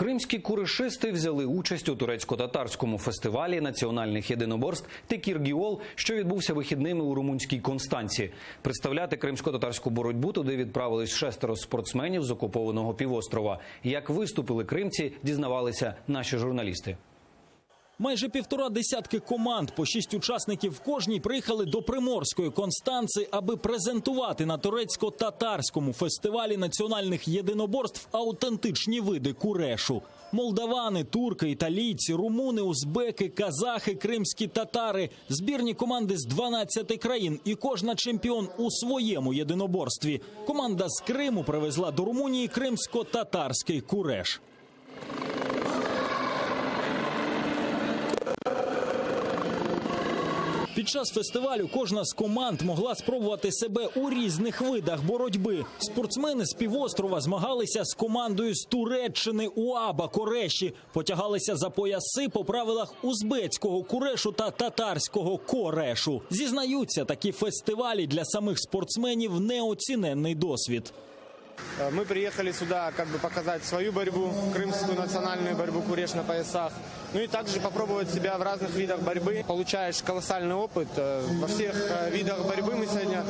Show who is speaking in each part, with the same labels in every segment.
Speaker 1: Кримські куришисти взяли участь у турецько-татарському фестивалі національних єдиноборств «Текіргіол», що відбувся вихідними у румунській Констанці. Представляти кримсько-татарську боротьбу туди відправились 6 спортсменів з окупованого півострова. Як виступили кримці, дізнавалися наші журналісти.
Speaker 2: Майже 1,5 десятки команд, по 6 учасників в кожній, приїхали до приморської Констанци, аби презентувати на турецько-татарському фестивалі національних єдиноборств автентичні види курешу. Молдавани, турки, італійці, румуни, узбеки, казахи, кримські татари – збірні команди з 12 країн, і кожна чемпіон у своєму єдиноборстві. Команда з Криму привезла до Румунії кримсько-татарський куреш. Під час фестивалю кожна з команд могла спробувати себе у різних видах боротьби. Спортсмени з півострова змагалися з командою з Туреччини УАБА Кореші, потягалися за пояси по правилах узбецького курешу та татарського корешу. Зізнаються, такі фестивалі для самих спортсменів – неоціненний досвід.
Speaker 3: Мы приехали сюда показать свою борьбу, крымскую национальную борьбу куреш на поясах. Ну и также попробовать себя в разных видах борьбы. Получаешь колоссальный опыт. Во всех видах борьбы мы сегодня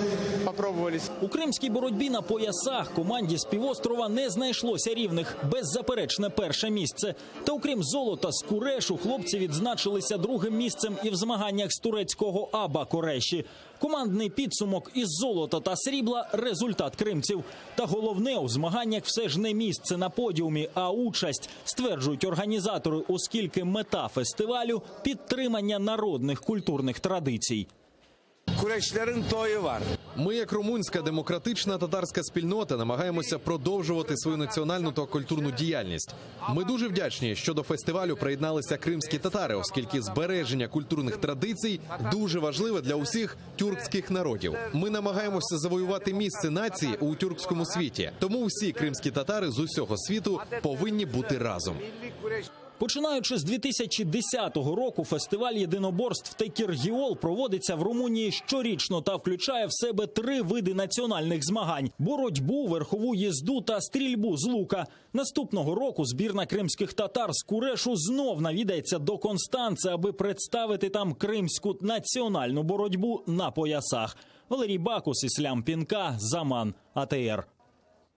Speaker 3: попробовались.
Speaker 2: У кримській боротьбі на поясах команді з півострова не знайшлося рівних. Беззаперечне перше місце. Та окрім золота з курешу, хлопці відзначилися другим місцем і в змаганнях з турецького АБА Кореші. Командний підсумок із золота та срібла – результат кримців. Та головне, у змаганнях все ж не місце на подіумі, а участь, стверджують організатори, оскільки мета фестивалю – підтримання народних культурних традицій.
Speaker 4: Ми, як румунська демократична татарська спільнота, намагаємося продовжувати свою національну та культурну діяльність. Ми дуже вдячні, що до фестивалю приєдналися кримські татари, оскільки збереження культурних традицій дуже важливе для усіх тюркських народів. Ми намагаємося завоювати місце нації у тюркському світі. Тому всі кримські татари з усього світу повинні бути разом.
Speaker 2: Починаючи з 2010 року, фестиваль єдиноборств «Текіргіол» проводиться в Румунії щорічно та включає в себе 3 види національних змагань – боротьбу, верхову їзду та стрільбу з лука. Наступного року збірна кримських татар з курешу знов навідається до Констанци, аби представити там кримську національну боротьбу на поясах. Валерій Бакус, Іслам Пінка, Заман, АТР.